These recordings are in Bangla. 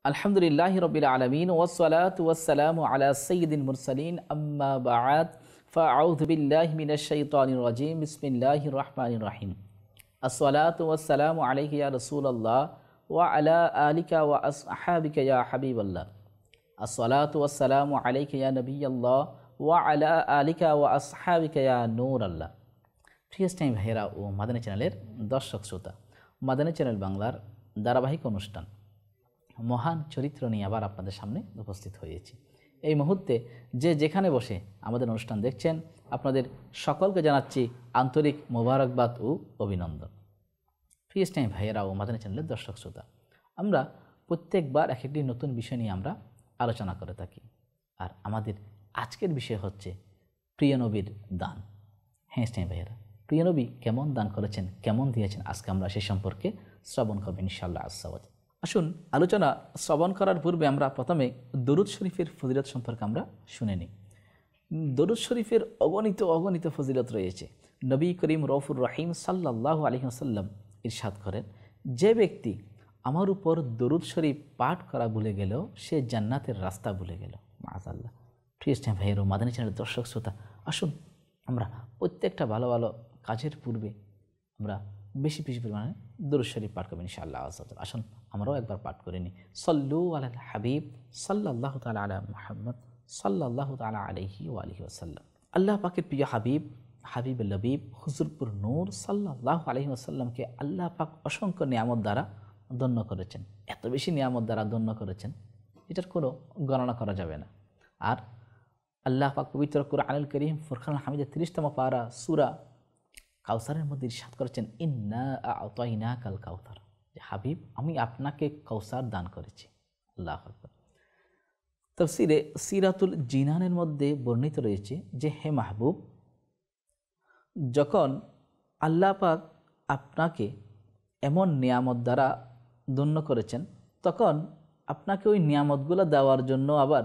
আলহামদুলিল্লাহি রাব্বিল আলামিন ওয়াসসালাতু ওয়াসসালামু আলা সাইয়্যিদিল মুরসালিন আম্মা বা'দ ফাআউযু বিল্লাহি মিনাশ শাইতানির রাজিম বিসমিল্লাহির রাহমানির রাহিম আসসালাতু ওয়াসসালামু আলাইকা ইয়া রাসূলুল্লাহ ওয়া আলা আলিকা ওয়া আসহাবিকা ইয়া হাবিবাল্লাহ আসসালাতু ওয়াসসালামু আলাইকা ইয়া নবিয়াল্লাহ ওয়া আলা আলিকা ওয়া আসহাবিকা ইয়া নূরাল্লাহ। প্রিয় ইসলামী ভাইয়েরা ও মাদানী চ্যানেলের দর্শক শ্রোতা, মাদানী চ্যানেল বাংলার ধারাবাহিক অনুষ্ঠান মহান চরিত্র নিয়ে আবার আপনাদের সামনে উপস্থিত হয়েছি। এই মুহূর্তে যে যেখানে বসে আমাদের অনুষ্ঠান দেখছেন, আপনাদের সকলকে জানাচ্ছি আন্তরিক মোবারকবাদ ও অভিনন্দন। প্রিয় ইসলামী ভাইয়েরা ও মাদানী চ্যানেলের দর্শক শ্রোতা, আমরা প্রত্যেকবার এক একটি নতুন বিষয় নিয়ে আমরা আলোচনা করে থাকি, আর আমাদের আজকের বিষয় হচ্ছে প্রিয় নবীর দান। হ্যাঁ ইসলামী ভাইয়েরা, প্রিয় নবী কেমন দান করেছেন, কেমন দিয়েছেন, আজকে আমরা সেই সম্পর্কে শ্রবণ করব ইনশাআল্লাহ আজ। আসুন, আলোচনা শ্রবণ করার পূর্বে আমরা প্রথমে দরুদ শরীফের ফজিলত সম্পর্কে আমরা শুনে নিই। দরুদ শরীফের অগণিত ফজিলত রয়েছে। নবী করিম রউফুর রহিম সাল্লাল্লাহু আলাইহি ওয়াসাল্লাম ইরশাদ করেন, যে ব্যক্তি আমার উপর দরুদ শরীফ পাঠ করা ভুলে গেল, সে জান্নাতের রাস্তা ভুলে গেল। মাশাআল্লাহ। প্রিয় ইসলামী ভাইয়ের ও মাদানী চ্যানেলের দর্শক শ্রোতা, আসুন আমরা প্রত্যেকটা ভালো ভালো কাজের পূর্বে আমরা বেশি পরিমাণে দরুদ শরীফ পাঠ করবেন ইনশাআল্লাহ। আসুন আমরাও একবার পাঠ করে নিই। সল্লু আলাল হাবিব সাল্লাল্লাহু তাআলা আলা মুহাম্মদ সাল্লাল্লাহু তাআলা আলাইহি ওয়া আলিহি ওয়াসাল্লাম। আল্লাহ পাকের প্রিয় হাবিব, হাবিবুল লবিব হুজুরপুর নূর সাল্লাল্লাহু আলাইহি ওয়াসাল্লামকে আল্লাহ পাক অসংখ্য নিয়ামত দ্বারা ধন্য করেছেন। এত বেশি নিয়ামত দ্বারা ধন্য করেছেন, এটার কোনো গণনা করা যাবে না। আর আল্লাহ পাক পবিত্র কুরআনুল কারীম ফুরকানুল হামিদের ৩০তম পারা সূরা কাউসারের মধ্যে ইরশাদ করেছেন, ইন্না আ'তাইনাকাল কাউসার, যে হাবিব আমি আপনাকে কাউসার দান করেছি। আল্লাহু আকবার। তাফসীরে সিরাতুল জিনানের মধ্যে বর্ণিত রয়েছে যে, হে মাহবুব, যখন আল্লাহ পাক আপনাকে এমন নিয়ামত দ্বারা ধন্য করেছেন, তখন আপনাকে ওই নিয়ামতগুলো দেওয়ার জন্য আবার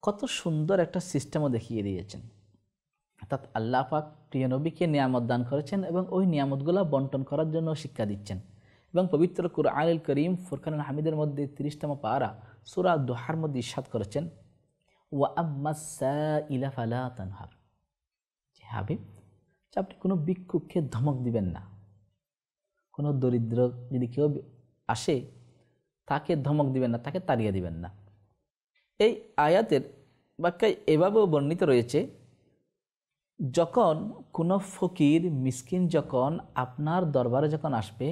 কত সুন্দর একটা সিস্টেমও দেখিয়ে দিয়েছেন। অর্থাৎ আল্লাহ পাক প্রিয় নবীকে নিয়ামত দান করেছেন এবং ওই নিয়ামতগুলো বন্টন করার জন্য শিক্ষা দিচ্ছেন। এবং পবিত্র কুরআনুল কারীম ফুরকানুল হামিদের মধ্যে ৩০তম পারা সূরা দুহার মধ্যে ইরশাদ করেছেন, ওয়া আম্মাস সাইলা ফালা তানহার, যে হাবিব, আপনি কোনো ভিক্ষুককে ধমক দিবেন না। কোনো দরিদ্র যদি কেউ আসে, তাকে ধমক দিবেন না, তাকে তাড়িয়ে দিবেন না। এই আয়াতের ব্যাখ্যায় এভাবেও বর্ণিত রয়েছে, যখন কোনো ফকির মিসকিন যখন আপনার দরবারে যখন আসবে,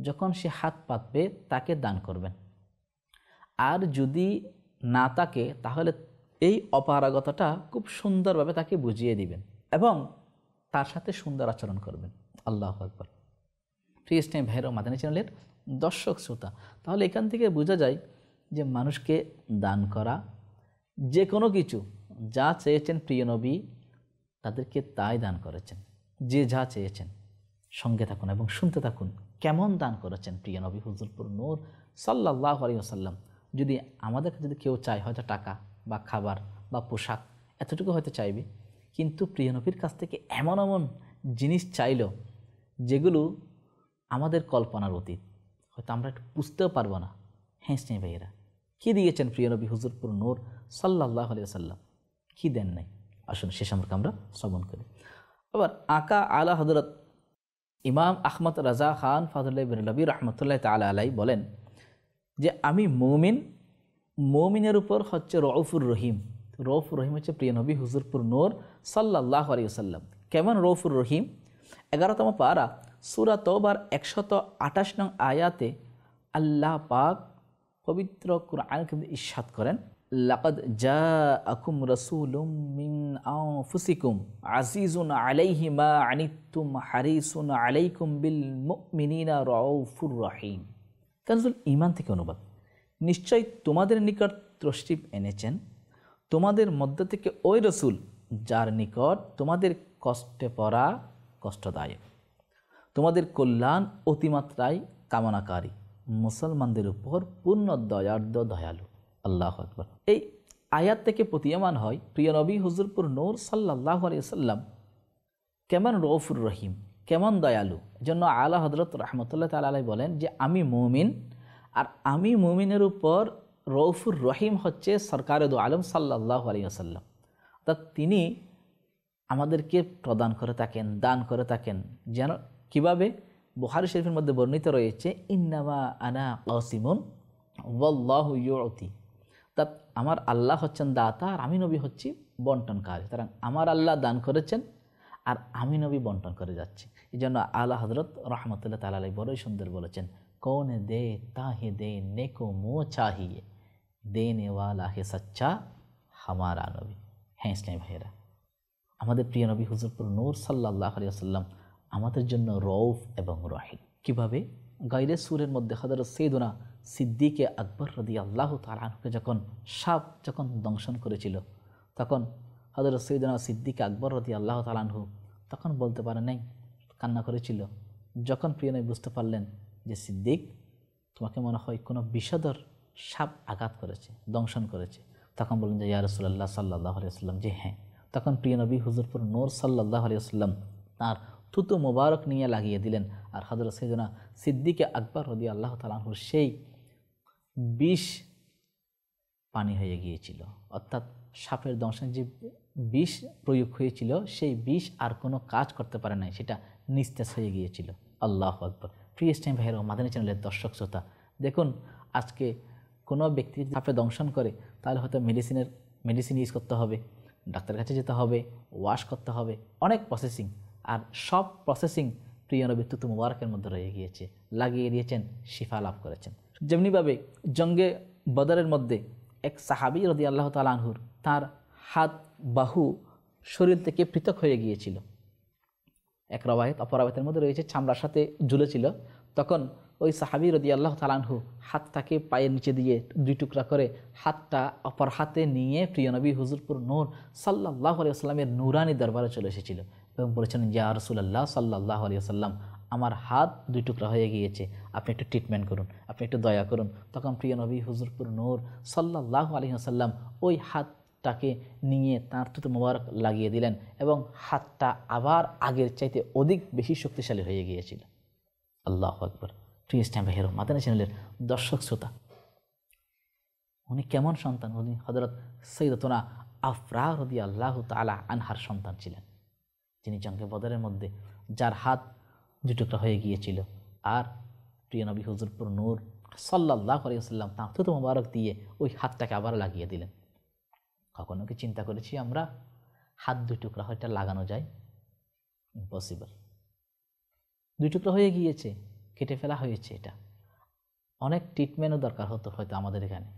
যখন সে হাত পাতবে, তাকে দান করবেন। আর যদি না থাকে, তাহলে এই অপারগতাটা খুব সুন্দরভাবে তাকে বুঝিয়ে দিবেন এবং তার সাথে সুন্দর আচরণ করবেন। আল্লাহু আকবার। প্রিয় ইসলামী ভাইয়ের ও মাদানী চ্যানেলের দর্শক শ্রোতা, তাহলে এখান থেকে বোঝা যায় যে মানুষকে দান করা, যে কোনো কিছু যা চেয়েছেন প্রিয় নবী তাদেরকে তাই দান করেছেন। যে যা চেয়েছেন, সঙ্গে থাকুন এবং শুনতে থাকুন কেমন দান করেছেন প্রিয় নবী হুজুরপুর নূর সাল্লাল্লাহু আলাইহি ওয়াসাল্লাম। যদি আমাদের কাছে যদি কেউ চায়, হয়তো টাকা বা খাবার বা পোশাক, এতটুকু হয়তো চাইবে, কিন্তু প্রিয় নবীর কাছ থেকে এমন এমন জিনিস চাইল যেগুলো আমাদের কল্পনার অতীত, হয়তো আমরা একটু বুঝতেও পারবো না। হ্যাঁ স্নেহ ভাইয়েরা, কী দিয়েছেন প্রিয় নবী হুজুরপুর নূর সাল্লাল্লাহু আলাইহি ওয়াসাল্লাম, কী দেন নাই, আসুন সে সম্পর্কে আমরা শ্রবণ করি। আবার আকা আলা হযরত ইমাম আহমদ রাজা খান ফাদুল্লাহ বিন রবি রহমতুল্লাহ তাআলা আলাইহি বলেন যে, আমি মুমিনের উপর হচ্ছে রউফুর রহিম। রউফুর রহিম হচ্ছে প্রিয় নবী হুজুরপুর নূর সাল্লাল্লাহু আলাইহি ওয়াসাল্লাম। কেমন রউফুর রহিম? 11তম পারা সূরা তওবার 128 নং আয়াতে আল্লাহ পাক পবিত্র কুরআনে কারীমে ইরশাদ করেন, লাকাদ জাআকুম রাসূলুম মিন আনফুসিকুম আজিজুন আলাইহি মা আনিতুম হারিসুন আলাইকুম বিল মুমিনিনা রাউফুর রহিম। কানজুল ঈমান থেকে অনুবাদ। নিশ্চয় তোমাদের নিকট তশরিফ এনেছেন তোমাদের মধ্য থেকে ওই রসুল, যার নিকট তোমাদের কষ্টে পড়া কষ্টদায়ক, তোমাদের কল্যাণ অতিমাত্রায় কামনাকারী, মুসলমানদের উপর পূর্ণ দয়ার্দ্র দয়ালু। আল্লাহু আকবার। এই আয়াত থেকে প্রতীয়মান হয় প্রিয় নবী হুজুরপুর নূর সাল্লাল্লাহু আলাইহি ওয়াসাল্লাম কেমন রউফুর রহিম, কেমন দয়ালু। এজন্য আলা হযরত রাহমাতুল্লাহ তাআলা আলাইহি বলেন যে, আমি মুমিন, আর আমি মুমিনের উপর রউফুর রহিম হচ্ছে সরকারে দু আলম সাল্লাল্লাহু আলাইহি ওয়াসাল্লাম। অর্থাৎ তিনি আমাদেরকে প্রদান করে থাকেন, দান করে থাকেন। যেন কিভাবে? বুখারী শরীফের মধ্যে বর্ণিত রয়েছে, ইন্নামা আনা কাসিমুন ওয়াল্লাহু ইউতি। অর্থাৎ আমার আল্লাহ হচ্ছেন দাতা আর আমি নবী হচ্ছি বন্টনকারী। সুতরাং আমার আল্লাহ দান করেছেন আর আমি নবী বন্টন করে যাচ্ছি। এই জন্য আলা হযরত রহমতুল্লাহ তাআলা আলাইহি বড়ই সুন্দর বলেছেন, কৌন দে তাহে দে নেকো মো চাহিয়ে, দেনে ওয়ালা হে সচ্চা হামারা নবী। হ্যাঁ ইসলামী ভাইয়েরা, আমাদের প্রিয় নবী হুজুরপুর নূর সাল্লাল্লাহু আলাইহি ওয়াসাল্লাম আমাদের জন্য রউফ এবং রহিম। কীভাবে? গায়রে সূরের মধ্যে হযরত সাইয়্যিদুনা সিদ্দিকে আকবর রাদিয়াল্লাহু তাআলা আনহুকে সাপ যখন দংশন করেছিল, তখন হযরত সাইয়্যিদুনা সিদ্দিক আকবর রাদিয়াল্লাহু তাআলা আনহু তখন বলতে পারে নাই, কান্না করেছিল। যখন প্রিয় নবী বুঝতে পারলেন যে সিদ্দিক, তোমাকে মনে হয় কোনো বিষধর সাপ আঘাত করেছে, দংশন করেছে, তখন বললেন যে ইয়া রাসূলুল্লাহ সাল্লাল্লাহু আলাইহি ওয়াসাল্লাম, যে হ্যাঁ। তখন প্রিয় নবী হুজুরপুর নূর সাল্লাল্লাহু আলাইহি ওয়াসাল্লাম তাঁর থুতু মোবারক নিয়ে লাগিয়ে দিলেন, আর হযরত সাইয়্যিদুনা সিদ্দিকে আকবর রাদিয়াল্লাহু তাআলা আনহুর সেই বিষ পানি হয়ে গিয়েছিল। অর্থাৎ সাপের দংশন যে বিষ প্রয়োগ হয়েছিল, সেই বিষ আর কোনো কাজ করতে পারে নাই, সেটা নিস্তেজ হয়ে গিয়েছিল। আল্লাহু আকবার। প্রিয় ইসলামী ভাইয়েরা, মাদানী চ্যানেলের দর্শক শ্রোতা, দেখুন আজকে কোনো ব্যক্তি সাপে দংশন করে, তাহলে হয়তো মেডিসিন ইউজ করতে হবে, ডাক্তারের কাছে যেতে হবে, ওয়াশ করতে হবে, অনেক প্রসেসিং। আর সব প্রসেসিং প্রিয় নবী থুতু মুবারকের মধ্যে রয়ে গিয়েছে, লাগিয়ে দিয়েছেন, শিফা লাভ করেছেন। যেমনিভাবে জঙ্গে বদরের মধ্যে এক সাহাবী রাদিয়াল্লাহু তাআলা আনহুর তার হাত, বাহু শরীর থেকে পৃথক হয়ে গিয়েছিল। এক রওয়ায়াত, অপর রওয়ায়াতের মধ্যে রয়েছে চামড়ার সাথে ঝুলেছিল। তখন ওই সাহাবী রাদিয়াল্লাহু তাআলা আনহু হাতটাকে পায়ের নিচে দিয়ে দুই টুকরা করে হাতটা অপর হাতে নিয়ে প্রিয় নবী হুজুরপুর নূর সাল্লাল্লাহু আলাইহি ওয়াসাল্লামের নূরানি দরবারে চলে এসেছিল এবং বলেছিলেন, ইয়া রাসূলুল্লাহ সাল্লাল্লাহু আলাইহি ওয়াসাল্লাম, আমার হাত দুই টুকরা হয়ে গিয়েছে, আপনি একটু ট্রিটমেন্ট করুন, আপনি একটু দয়া করুন। তখন প্রিয় নবী হুজুরপুর নূর সাল্লাল্লাহু আলাইহি ওয়াসাল্লাম ওই হাতটাকে নিয়ে তাঁর থুতু মোবারক লাগিয়ে দিলেন এবং হাতটা আবার আগের চাইতে অধিক বেশি শক্তিশালী হয়ে গিয়েছিল। আল্লাহু আকবার। প্রিয় ইসলামী ভাইয়েরা, মাদানী চ্যানেলের দর্শক শ্রোতা, উনি কেমন সন্তান? উনি হযরত সাইয়্যিদাতুনা আফরা রাদিয়াল্লাহু তাআলা আনহার সন্তান ছিলেন, যিনি জঙ্গে বদরের মধ্যে যার হাত দুই টুকরা হয়ে গিয়েছিল। আর প্রিয় নবী হুজুরপুর নূর সাল্লাল্লাহু আলাইহি ওয়াসাল্লাম তাঁর থুতু মোবারক দিয়ে ওই হাতটাকে আবার লাগিয়ে দিলেন। কখনো কি চিন্তা করেছি আমরা হাত দুই টুকরা হয়তো লাগানো যায়? ইম্পসিবল। দুই টুকরা হয়ে গিয়েছে, কেটে ফেলা হয়েছে, এটা অনেক ট্রিটমেন্টও দরকার হতো হয়তো আমাদের এখানে,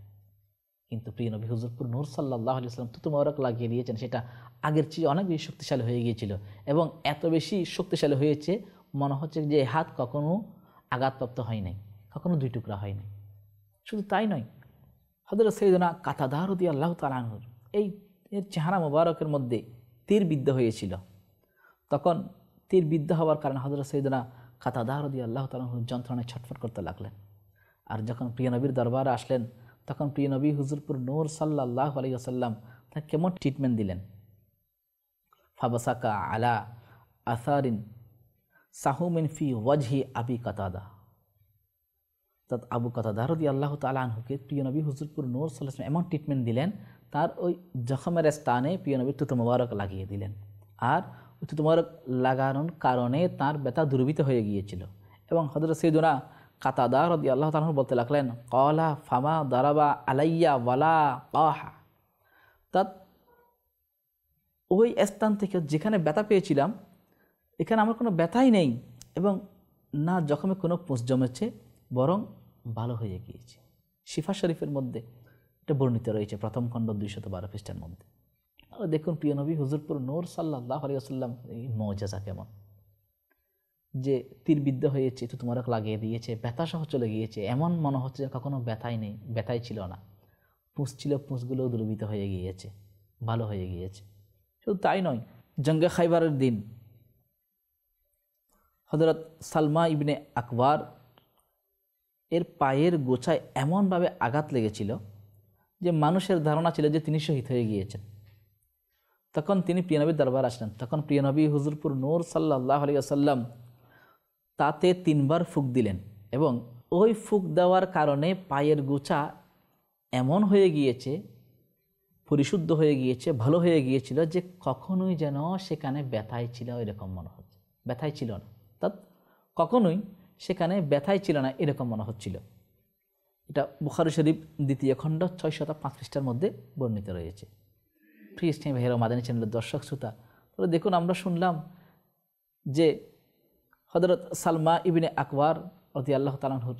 কিন্তু প্রিয় নবী হুজুরপুর নূর সাল্লাল্লাহু আলাইহি ওয়াসাল্লাম থুতু মোবারক লাগিয়ে দিয়েছেন, সেটা আগের চেয়ে অনেক বেশি শক্তিশালী হয়ে গিয়েছিল এবং এত বেশি শক্তিশালী হয়েছে মনে হচ্ছে যে হাত কখনো আঘাতপ্রাপ্ত হয় নাই, কখনো দুই টুকরা হয় নাই। শুধু তাই নয়, হযরত সাইয়্যিদুনা কাতাদা রাদিয়াল্লাহু তাআলা আনহু এর চেহারা মোবারকের মধ্যে তীর বিদ্ধ হয়েছিল। তখন তীর বিদ্ধ হওয়ার কারণে হযরত সাইয়্যিদুনা কাতাদা রাদিয়াল্লাহু তাআলা আনহু যন্ত্রণায় ছটফট করতে লাগলেন। আর যখন প্রিয় নবীর দরবারে আসলেন, তখন প্রিয় নবী হুজুরপুর নূর সাল্লাল্লাহু আলাইহি ওয়াসাল্লাম তাকে কেমন ট্রিটমেন্ট দিলেন। ফাবাসাকা আলা আসারিন সাহুমিন ফি ওয়াজহি আবি কাতাদা। অর্থাৎ আবু কাতাদা রাদিয়াল্লাহু তাআলা আনহুকে প্রিয় নবী হুজুরপুর নূর সাল্লাল্লাহু আলাইহি ওয়াসাল্লাম এমন ট্রিটমেন্ট দিলেন, তার ওই জখমের স্থানে প্রিয় নবীর থুতু মোবারক লাগিয়ে দিলেন। আর ওই থুতু মোবারক লাগানোর কারণে তার ব্যথা দূরীভূত হয়ে গিয়েছিল। এবং হযরত সাইয়্যিদুনা কাতাদা রাদিয়াল্লাহু তাআলা বলতে লাগলেন, ক্বালা ফামা দারাবা আলাইয়া ওয়ালা কাহা। অর্থাৎ ওই স্থান থেকে যেখানে ব্যথা পেয়েছিলাম, এখানে আমার কোনো ব্যথাই নেই এবং না জখমে কোনো পুঁজ জমেছে, বরং ভালো হয়ে গিয়েছে। শিফা শরীফের মধ্যে এটা বর্ণিত রয়েছে, প্রথম খণ্ড 212 পৃষ্ঠার মধ্যে। আর দেখুন প্রিয় নবী হুজুরপুর নূর সাল্লাল্লাহু আলাইহি ওয়াসাল্লাম এই মুআজিজা কেমন, যে তীরবিদ্ধ হয়েছে, থুতু মোবারক লাগিয়ে দিয়েছে, ব্যথা সহ চলে গিয়েছে, এমন মনে হচ্ছে যে কখনো ব্যথাই নেই, ব্যথাই ছিল না, পুঁজ ছিল, পুঁজগুলোও দূরীভূত হয়ে গিয়েছে, ভালো হয়ে গিয়েছে। শুধু তাই নয়, জঙ্গে খাইবারের দিন হযরত সালমা ইবনে আকবার এর পায়ের গোছায় এমনভাবে আঘাত লেগেছিল যে মানুষের ধারণা ছিল যে তিনি শহীদ হয়ে গিয়েছেন। তখন তিনি প্রিয় নবীর দরবার আসলেন। তখন প্রিয় নবী হুজুরপুর নূর সাল্লাল্লাহু আলাইহি ওয়াসাল্লাম তাতে 3 বার ফুঁক দিলেন এবং ওই ফুঁক দেওয়ার কারণে পায়ের গোছা এমন হয়ে গিয়েছে, পরিশুদ্ধ হয়ে গিয়েছে, ভালো হয়ে গিয়েছিল যে কখনোই যেন সেখানে ব্যথাই ছিল এরকম মনে হচ্ছে, ব্যথাই ছিল না, অর্থাৎ কখনোই সেখানে ব্যথাই ছিল না এরকম মনে হচ্ছিল। এটা বুখারী শরীফ 2 খণ্ড 605 পৃষ্ঠার মধ্যে বর্ণিত রয়েছে। প্রিয় ইসলামী ভাইয়েরা, মাদানী চ্যানেলের দর্শক শ্রোতা, তাহলে দেখুন আমরা শুনলাম যে হযরত সালমা ইবনে আকওয়ার রাদিয়াল্লাহু তাআলা আনহু,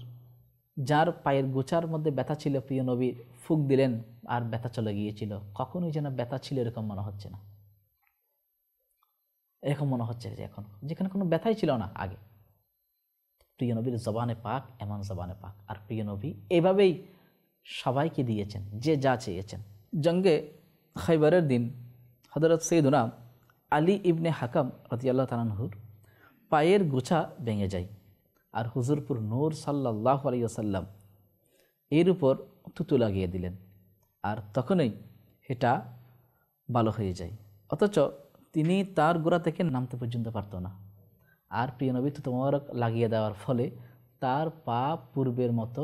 যার পায়ের গোছার মধ্যে ব্যথা ছিল, প্রিয় নবী ফুঁক দিলেন আর ব্যথা চলে গিয়েছিল। কখনোই যেন ব্যথা ছিল এরকম মনে হচ্ছে না, এরকম মনে হচ্ছে যে এখন যেখানে কোনো ব্যথাই ছিল না আগে। প্রিয় নবীর জবানে পাক এমন জবানে পাক, আর প্রিয় নবী এভাবেই সবাইকে দিয়েছেন যে যা চেয়েছেন। জঙ্গে খাইবারের দিন হযরত সৈয়দনা আলী ইবনে হাকাম রাদিয়াল্লাহু তাআলা আনহুর পায়ের গোছা ভেঙে যায়, আর হুজুরপুর নূর সাল্লাল্লাহু আলাইহি ওয়াসাল্লাম এর উপর থুতু লাগিয়ে দিলেন, আর তখনই এটা ভালো হয়ে যায়। অথচ তিনি তার গোড়া থেকে নামতে পর্যন্ত পারত না, আর প্রিয় নবী থুতু মোবারক লাগিয়ে দেওয়ার ফলে তার পা পূর্বের মতো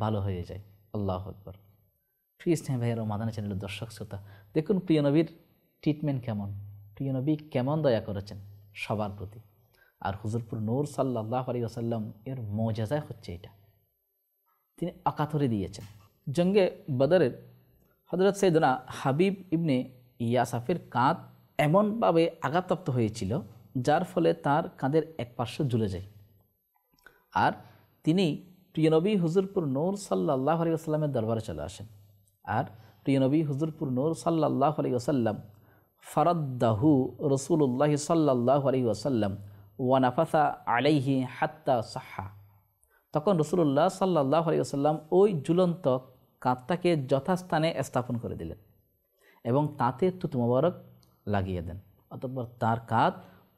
ভালো হয়ে যায়। আল্লাহু আকবার। প্রিয় ইসলামী ভাইয়েরা, মাদানী চ্যানেলের দর্শক শ্রোতা, দেখুন প্রিয় নবীর ট্রিটমেন্ট কেমন, প্রিয় নবী কেমন দয়া করেছেন সবার প্রতি। আর হুজুরপুর নূর সাল্লাল্লাহু আলাইহি ওয়াসাল্লাম এর মুজিজা হচ্ছে এটা, তিনি আকাতরে দিয়েছেন। জঙ্গে বদরের হযরত সৈয়দনা হাবিব ইবনে ইয়াসাফের কাঁধ এমনভাবে আঘাতপ্রাপ্ত হয়েছিল যার ফলে তার কাঁধের এক পার্শ্ব ঝুলে যায়, আর তিনি প্রিয় নবী হুজুরপুর নূর সাল্লাল্লাহু আলাইহি ওয়াসাল্লামের দরবারে চলে আসেন। আর প্রিয় নবী হুজুরপুর নূর সাল্লাল্লাহু আলাইহি ওয়াসাল্লাম ফারাদ্দাহু রাসূলুল্লাহ সাল্লাল্লাহু আলাইহি ওয়াসাল্লাম ওয়া নাফাসা আলাইহি হাত্তা সাহহা। তখন রাসূলুল্লাহ সাল্লাল্লাহু আলাইহি ওয়াসাল্লাম ওই ঝুলন্ত কাঁধটাকে যথাস্থানে স্থাপন করে দিলেন এবং তাতে থুতু মোবারক লাগিয়ে দেন। অতঃপর তার কাঁধ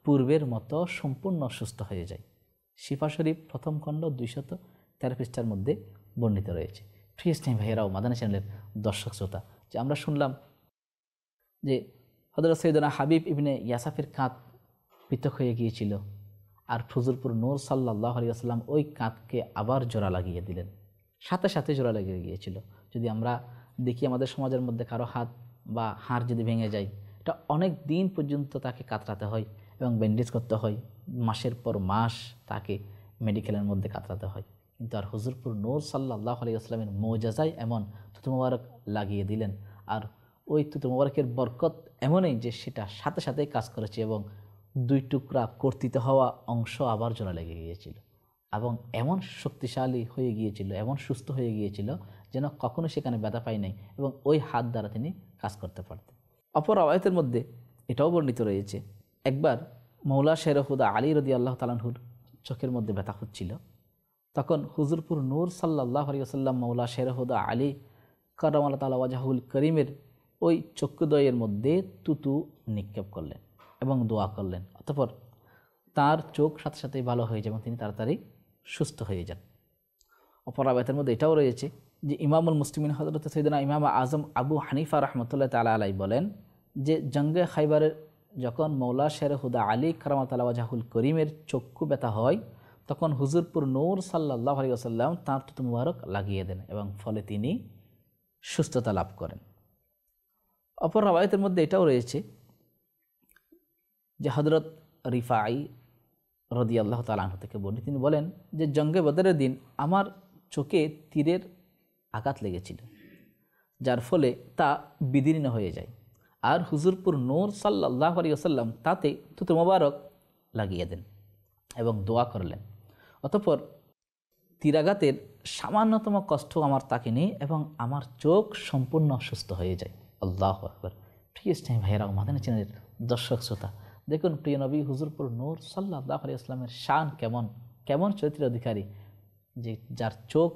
পূর্বের মতো সম্পূর্ণ সুস্থ হয়ে যায়। শিফা শরীফ প্রথম খণ্ড 213 পৃষ্ঠার মধ্যে বর্ণিত রয়েছে। প্রিয় ইসলামী ভাইয়েরাও, মাদানী চ্যানেলের দর্শক শ্রোতা, যে আমরা শুনলাম যে হযরত সৈয়দনা হাবিব ইবনে ইয়াসাফের কাঁধ পৃথক হয়ে গিয়েছিল, আর হুজুরপুর নূর সাল্লাল্লাহু আলাইহি ওয়াসাল্লাম ওই কাঁধকে আবার জোড়া লাগিয়ে দিলেন, সাথে সাথে জোড়া লাগিয়ে গিয়েছিল। যদি আমরা দেখি আমাদের সমাজের মধ্যে কারো হাত বা হাড় যদি ভেঙে যায়, এটা অনেক দিন পর্যন্ত তাকে কাতরাতে হয় এবং ব্যান্ডেজ করতে হয়, মাসের পর মাস তাকে মেডিকেলের মধ্যে কাতরাতে হয়। কিন্তু আর হুজুরপুর নূর সাল্লাল্লাহু আলাইহি ওয়াসাল্লামের মুজিজায় এমন থুতু মোবারক লাগিয়ে দিলেন, আর ওই থুতু মোবারকের বরকত এমনই যে সেটা সাথে সাথেই কাজ করেছে এবং 2 টুকরা কর্তিত হওয়া অংশ আবার জোড়া লেগে গিয়েছিল এবং এমন শক্তিশালী হয়ে গিয়েছিল, এমন সুস্থ হয়ে গিয়েছিল যেন কখনো সেখানে ব্যথা পায় নাই এবং ওই হাত দ্বারা তিনি কাজ করতে পারতেন। অপর আয়াতের মধ্যে এটাও বর্ণিত রয়েছে, একবার মৌলা শের হুদা আলী রাদিয়াল্লাহু তাআলা আনহুর চোখের মধ্যে ব্যথা হচ্ছিল। তখন হুজুরপুর নূর সাল্লাল্লাহু আলাইহি ওয়াসাল্লাম মৌলা শের হুদা আলী কাররামাল্লাহু তাআলা ওয়াজহুল করিমের ওই চক্ষুদ্বয়ের মধ্যে তুতু নিক্ষেপ করলেন এবং দোয়া করলেন। অতঃপর তার চোখ সাথে সাথেই ভালো হয়ে যায় এবং তিনি তাড়াতাড়ি সুস্থ হয়ে যান। অপর আয়াতের মধ্যে এটাও রয়েছে যে ইমামুল মুসলিমিন হযরত সাইয়েদনা ইমাম আজম আবু হানিফা রাহমাতুল্লাহ তাআলা আলাইহি বলেন যে জঙ্গে খাইবারের যখন মৌলা শের হুদা আলী কাররামাল্লাহু তাআলা ওয়াজহুল করিমের চক্ষু ব্যথা হয়, তখন হুজুরপুর নূর সাল্লাল্লাহু আলাইহি ওয়াসাল্লাম তাঁর থুতু মুবারক লাগিয়ে দেন এবং ফলে তিনি সুস্থতা লাভ করেন। অপর রাওয়ায়াতের মধ্যে এটাও রয়েছে যে হযরত রিফাই রাদিয়াল্লাহু তাআলা আনহু থেকে বর্ণিত, তিনি বলেন যে জঙ্গে বদরের দিন আমার চোখে তীরের আঘাত লেগেছিল, যার ফলে তা বিদীর্ণ হয়ে যায়, আর হুজুরপুর নূর সাল্লাল্লাহু আলাইহি ওয়াসাল্লাম তাতে থুতু মোবারক লাগিয়ে দেন এবং দোয়া করলেন। অতঃপর তীরাঘাতের সামান্যতম কষ্ট আমার তাকে নেই এবং আমার চোখ সম্পূর্ণ সুস্থ হয়ে যায়। আল্লাহু আকবার। প্রিয় ইসলামী ভাইয়েরা ও মাদানী চ্যানেলের দর্শক শ্রোতা, দেখুন প্রিয় নবী হুজুরপুর নূর সাল্লাল্লাহু আলাইহি ওয়াসাল্লামের শান কেমন, কেমন চরিত্রের অধিকারী, যে যার চোখ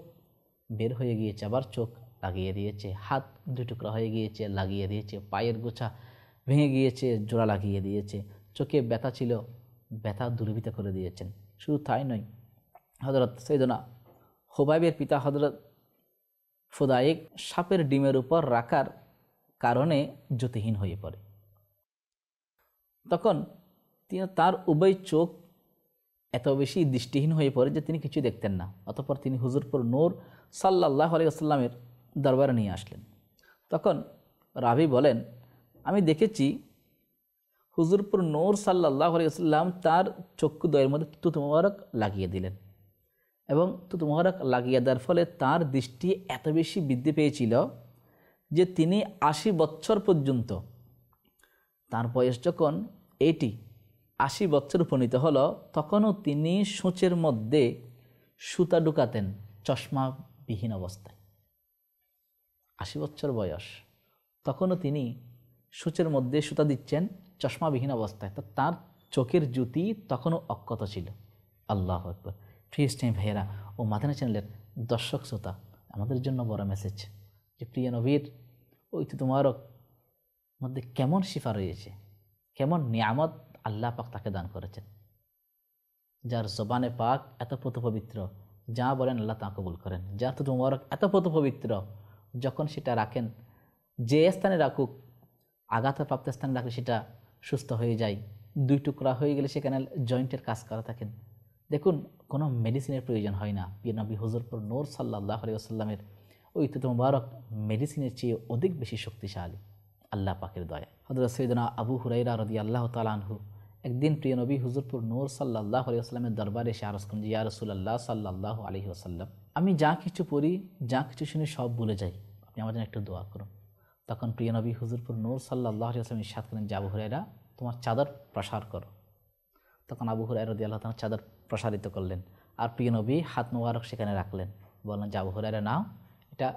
বের হয়ে গিয়েছে আবার চোখ লাগিয়ে দিয়েছে, হাত 2 টুকরা হয়ে গিয়েছে লাগিয়ে দিয়েছে, পায়ের গোছা ভেঙে গিয়েছে জোড়া লাগিয়ে দিয়েছে, চোখে ব্যথা ছিল ব্যথা দূরীভূত করে দিয়েছেন। শুধু তাই নয়, হযরত সাইয়েদনা হুবাইবের পিতা হযরত ফুদাইক সাপের ডিমের উপর রাখার কারণে জ্যোতিহীন হয়ে পড়ে। তখন তিনি তার উভয় চোখ এত বেশি দৃষ্টিহীন হয়ে পড়ে যে তিনি কিছু দেখতেন না। অতঃপর তিনি হুজুরপুর নূর সাল্লাল্লাহু আলাইহি ওয়াসাল্লামের দরবারে নিয়ে আসলেন। তখন রাবি বলেন, আমি দেখেছি হুজুরপুর নূর সাল্লাল্লাহু আলাইহি ওয়াসাল্লাম তার চক্ষুদ্বয়ের মধ্যে তুত মোবারক লাগিয়ে দিলেন এবং তুত মোবারক লাগিয়ে দেওয়ার ফলে তার দৃষ্টি এত বেশি বৃদ্ধি পেয়েছিল যে তিনি ৮০ বছর পর্যন্ত, তার বয়স যখন ৮০ বছর উপনীত হলো, তখনও তিনি সূচের মধ্যে সুতা ঢুকাতেন চশমাবিহীন অবস্থায়। ৮০ বছর বয়স, তখনও তিনি সূচের মধ্যে সুতা দিচ্ছেন চশমাবিহীন অবস্থায়। তো তার চোখের জ্যোতি তখনও অক্ষত ছিল। আল্লাহু আকবার। প্রিয় ইসলামী ভাইয়েরা ও মাদানী চ্যানেলের দর্শক শ্রোতা, আমাদের জন্য বড় মেসেজ যে প্রিয় নবীর ওই তোমার মধ্যে কেমন শিফা রয়েছে, কেমন নিয়ামত আল্লাহ পাক তাকে দান করেছেন, যার জবানে পাক এত পবিত্র, যা বলেন আল্লাহ তা কবুল করেন। যার তো মোবারক এত পবিত্র, যখন সেটা রাখেন, যে স্থানে রাখুক, আঘাতপ্রাপ্ত স্থানে রাখলে সেটা সুস্থ হয়ে যায়, 2 টুকরা হয়ে গেলে সেখানে জয়েন্টের কাজ করা থাকেন। দেখুন, কোনো মেডিসিনের প্রয়োজন হয় না। প্রিয় নবী হুজুরপুর নূর সাল্লাল্লাহু আলাইহি ওয়াসাল্লামের ওই তো মোবারক মেডিসিনের চেয়ে অধিক বেশি শক্তিশালী, আল্লাহ পাকের দয়া। হযরত সাইয়েদনা আবু হুরায়রা রাদিয়াল্লাহু তাআলা আনহু একদিন প্রিয় নবী হুজুরপুর নূর সাল্লাল্লাহু আলাইহি ওয়াসাল্লামের দরবারে এসে আরজ করেন যে, ইয়া রাসূলুল্লাহ সাল্লাল্লাহু আলাইহি ওয়াসাল্লাম, আমি যা কিছু পড়ি, যা কিছু শুনি সব ভুলে যাই, আপনি আমার জন্য একটু দোয়া করুন। তখন প্রিয় নবী হুজুরপুর নূর সাল্লাল্লাহু আলাইহি ওয়াসাল্লাম ইরশাদ করেন যে, আবু হুরায়রা, তোমার চাদর প্রসার করো। তখন আবু হুরায়রা রাদিয়াল্লাহু তাআলা চাদর প্রসারিত করলেন আর প্রিয় নবী হাত মোবারক সেখানে রাখলেন। বললেন যে, আবু হুরায়রা নাও, এটা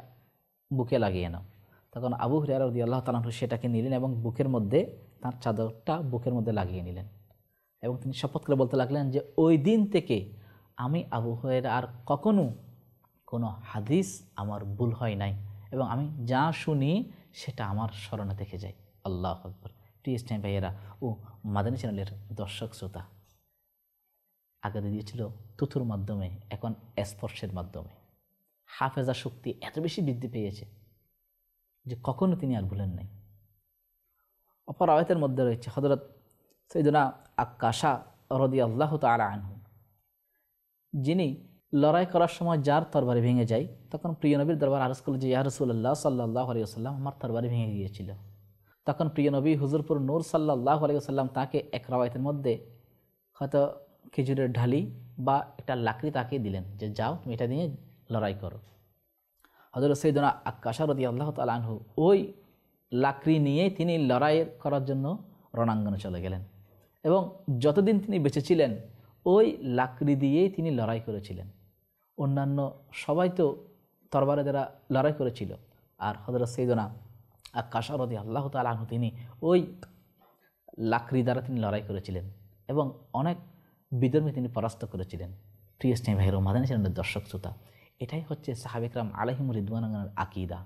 বুকে লাগিয়ে নাও। তখন আবু হুরায়রা রাদিয়াল্লাহু তাআলা সেটাকে নিলেন এবং বুকের মধ্যে, তার চাদরটা বুকের মধ্যে লাগিয়ে নিলেন এবং তিনি শপথ করে বলতে লাগলেন যে, ওই দিন থেকে আমি আবু হুরায়রা আর কখনো কোনো হাদিস আমার ভুল হয় নাই এবং আমি যা শুনি সেটা আমার স্মরণে থেকে যায়। আল্লাহু আকবার। প্রিয় ইসলামী ভাইয়েরা ও মাদানী চ্যানেলের দর্শক শ্রোতা, আগে দিয়েছিল তুতুর মাধ্যমে, এখন স্পর্শের মাধ্যমে হাফেজা শক্তি এত বেশি বৃদ্ধি পেয়েছে যে কখনো তিনি আর ভুলেন নাই। অপর আয়াতের মধ্যে রয়েছে হযরত সাইয়েদনা আক্কাশা রাদিয়াল্লাহু তাআলা আনহু, যিনি লড়াই করার সময় যার তরবারি ভেঙে যায়, তখন প্রিয় নবীর দরবার আরজ করলেন যে, ইয়া রাসূলুল্লাহ সাল্লাল্লাহু আলাইহি ওয়াসাল্লাম, আমার তরবারি ভেঙে গিয়েছিল। তখন প্রিয় নবী হুজুরপুর নূর সাল্লাল্লাহু আলাইহি ওয়াসাল্লাম তাকে এক রাওয়ায়াতের মধ্যে হয়তো খেজুরের ঢালি বা একটা লাকড়ি তাকে দিলেন যে, যাও তুমি এটা নিয়ে লড়াই করো। হযরত সাইয়েদনা আক্কাশা রাদিয়াল্লাহু তাআলা আনহু ওই লাকড়ি নিয়ে তিনি লড়াই করার জন্য রণাঙ্গনে চলে গেলেন এবং যতদিন তিনি বেঁচে ছিলেন ওই লাকড়ি দিয়েই তিনি লড়াই করেছিলেন। অন্যান্য সবাই তো তরবারে দ্বারা লড়াই করেছিল, আর হযরত সাইয়েদনা আক্কাশা রাদিয়াল্লাহু তাআলা আনহু তিনি ওই লাকড়ি দ্বারা তিনি লড়াই করেছিলেন এবং অনেক বিধর্মী তিনি পরাস্ত করেছিলেন। প্রিয় ইসলামী ভাইয়েরা, মাদানী চ্যানেলের দর্শক শ্রোতা, এটাই হচ্ছে সাহাবে কেরাম আলাইহিম রিদওয়ানুল্লাহর আকীদা।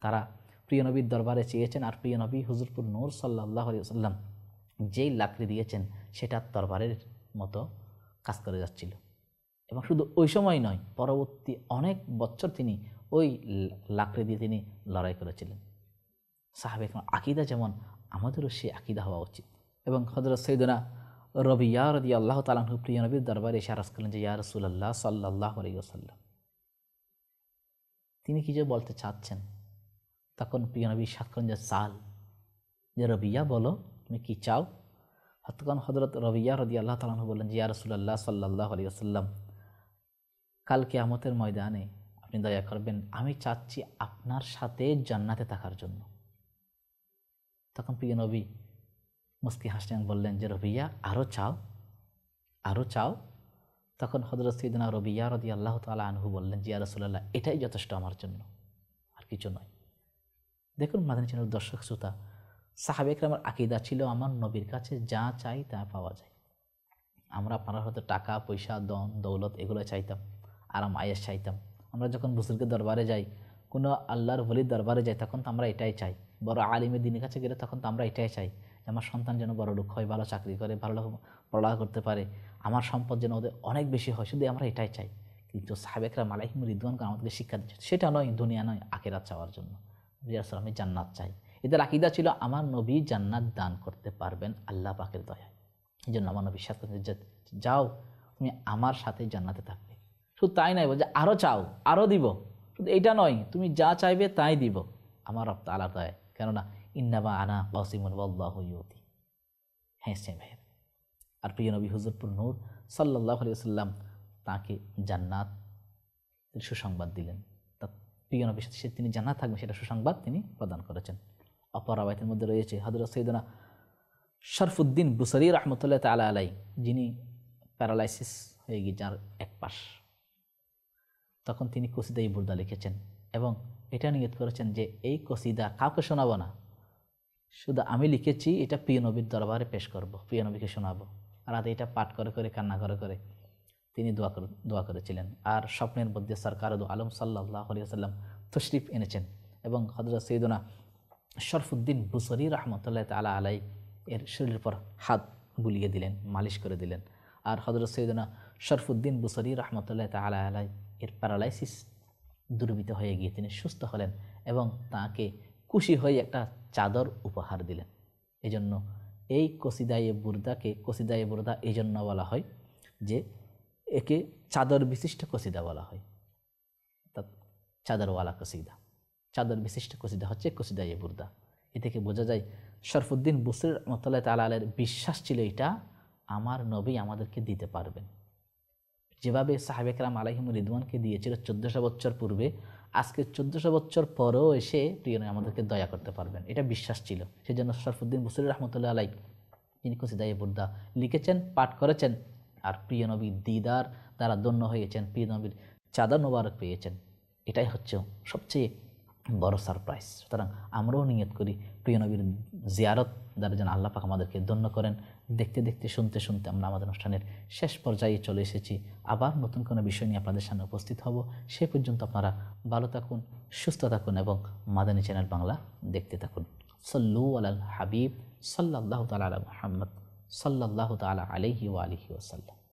তারা প্রিয় নবীর দরবারে চেয়েছেন আর প্রিয় নবী হুজুরপুর নূর সাল্লাল্লাহু আলাইহি ওয়াসাল্লাম যেই লাকড়ি দিয়েছেন সেটা তরবারের মতো কাজ করে যাচ্ছিল। এবং শুধু ওই সময় নয়, পরবর্তী অনেক বছর তিনি ওই লাকড়ি দিয়ে তিনি লড়াই করেছিলেন। সাহাবে কেরাম আকীদা যেমন, আমাদেরও সেই আকীদা হওয়া উচিত। এবং হযরত সাইয়েদনা রবিয়া রাদিয়াল্লাহু তাআলা আনহু প্রিয় নবীর দরবারে এসে আরজ করলেন যে, ইয়া রাসূলুল্লাহ সাল্লাল্লাহু আলাইহি ওয়াসাল্লাম, তিনি কি যে বলতে চাচ্ছেন। তখন প্রিয় নবী ইরশাদ করেন যে, সাল, যে রবিয়া বলো তুমি কি চাও। তখন হযরত রবিয়া রাদিয়াল্লাহু তাআলা আনহু বললেন যে, ইয়া রাসূলুল্লাহ সাল্লাল্লাহু আলাইহি ওয়াসাল্লাম, কাল কিয়ামতের ময়দানে আপনি দয়া করবেন, আমি চাচ্ছি আপনার সাথে জান্নাতে থাকার জন্য। তখন প্রিয় নবী মুস্কি হাসলেন, বললেন যে, রবিয়া আরও চাও, আরও চাও। তখন হযরত সাইয়েদনা রবিয়া রাদিয়াল্লাহু তাআলা আনহু বললেন যে, ইয়া রাসূলুল্লাহ, এটাই যথেষ্ট আমার জন্য, আর কিছু নয়। দেখুন মাদানী চ্যানেলের দর্শক শ্রোতা, সাহাবে কেরামের আকীদা ছিল আমার নবীর কাছে যা চাই তা পাওয়া যায়। আমরা আপনারা হয়তো টাকা পয়সা, ধন দৌলত এগুলো চাইতাম, আরাম আয়েশ চাইতাম। আমরা যখন বুজুর্গের দরবারে যাই, কোনো আল্লাহর ওলির দরবারে যাই, তখন তো আমরা এটাই চাই। বড় আলিমের দিনের কাছে গেলে তখন তো আমরা এটাই চাই যে আমার সন্তান যেন বড় লোক হয়, ভালো চাকরি করে, ভালো পড়ালেখা করতে পারে, আমার সম্পদ যেন ওদের অনেক বেশি হয়, শুধু আমরা এটাই চাই। কিন্তু সাহাবে কেরাম আলাইহিম রিদওয়ান আমাদেরকে শিক্ষা দিচ্ছে সেটা নয়, দুনিয়া নয়, আখিরাত চাওয়ার জন্য। আমি জান্নাত চাই। এদের আকীদা ছিল আমার নবী জান্নাত দান করতে পারবেন আল্লাহ পাকের দয়ায়। এই জন্য আমার নবী সাথে যাও তুমি আমার সাথে জান্নাতে থাকবে। শুধু তাই নয়, বলছে আরও চাও, আরও দিব। শুধু এইটা নয়, তুমি যা চাইবে তাই দিব, আমার রব তাআলা দেয়। কেননা ইন্নামা আনা কাসিমুন ওয়াল্লাহু ইউতি। হ্যাঁ সে ভাই। আর প্রিয় নবী হুজুরপুর নূর সাল্লাল্লাহু আলাইহি ওয়াসাল্লাম তাকে জান্নাত সুসংবাদ দিলেন। তা প্রিয় নবীর সাথে তিনি জান্নাত থাকবেন সেটা সুসংবাদ তিনি প্রদান করেছেন। অপর রাওয়ায়াতের মধ্যে রয়েছে হযরত সাইয়েদনা শরফুদ্দিন বুসরি রাহমাতুল্লাহ তাআলা আলাই, যিনি প্যারালাইসিস হয়ে গিয়ে যার এক পাশ, তখন তিনি কসিদা বুরদা লিখেছেন এবং এটা নিয়ত করেছেন যে এই কসিদা কাউকে শোনাবো না, শুধু আমি লিখেছি, এটা প্রিয় নবীর দরবারে পেশ করব, প্রিয় নবীকে শোনাবো। আর এটা পাঠ করে করে কান্না করে করে তিনি দোয়া করেছিলেন। আর স্বপ্নের মধ্যে সরকার দু আলম সাল্লাল্লাহু আলাইহি ওয়াসাল্লাম তশরিফ এনেছেন এবং হযরত সাইয়েদনা শরফুদ্দিন বুসরি রাহমাতুল্লাহ তাআলা আলাই এর শরীরের পর হাত বুলিয়ে দিলেন, মালিশ করে দিলেন। আর হযরত সাইয়েদনা শরফুদ্দিন বুসরি রাহমাতুল্লাহ তাআলা আলাই এর প্যারালাইসিস দূরীভূত হয়ে গিয়ে তিনি সুস্থ হলেন এবং তাকে খুশি হয়ে একটা চাদর উপহার দিলেন। এজন্য এই কসিদায়ে বুরদা এই জন্য বলা হয় যে একে চাদর বিশিষ্ট কসিদা বলা হয়। অর্থাৎ চাদরওয়ালা কসিদা, চাদর বিশিষ্ট কসিদা হচ্ছে কসিদায়ে বুরদা। এ থেকে বোঝা যায় শরফুদ্দিন বুসরি রাহমাতুল্লাহ তাআলা আলাইহির বিশ্বাস ছিল এটা আমার নবী আমাদেরকে দিতে পারবেন। যেভাবে সাহাবে কেরাম আলাইহিমুর রিদওয়ানকে দিয়েছিল 1400 বছর পূর্বে, আজকে 1400 বছর পরেও এসে প্রিয় নবী আমাদেরকে দয়া করতে পারবেন, এটা বিশ্বাস ছিল। সেজন্য শরফুদ্দিন বুসরি রাহমাতুল্লাহ আলাইহি যিনি কসিদায়ে বুরদা লিখেছেন, পাঠ করেছেন, আর প্রিয় নবীর দিদার দ্বারা ধন্য হয়েছেন, প্রিয় নবীর চাদর মোবারক পেয়েছেন। এটাই হচ্ছে সবচেয়ে বড় সারপ্রাইজ। সুতরাং আমরাও নিয়ত করি প্রিয় নবীর জিয়ারত দ্বারা যেন আল্লাহ পাক আমাদেরকে ধন্য করেন। দেখতে দেখতে শুনতে শুনতে আমরা আমাদের অনুষ্ঠানের শেষ পর্যায়ে চলে এসেছি। আবার নতুন কোনো বিষয় নিয়ে আপনাদের সামনে উপস্থিত হব। সে পর্যন্ত আপনারা ভালো থাকুন, সুস্থ থাকুন এবং মাদানী চ্যানেল বাংলা দেখতে থাকুন। সল্লু আলাল হাবিব সাল্লাল্লাহু তাআলা আলা মুহাম্মদ সাল্লাল্লাহু তাআলা আলাইহি ওয়া আলিহি ওয়াসাল্লাম।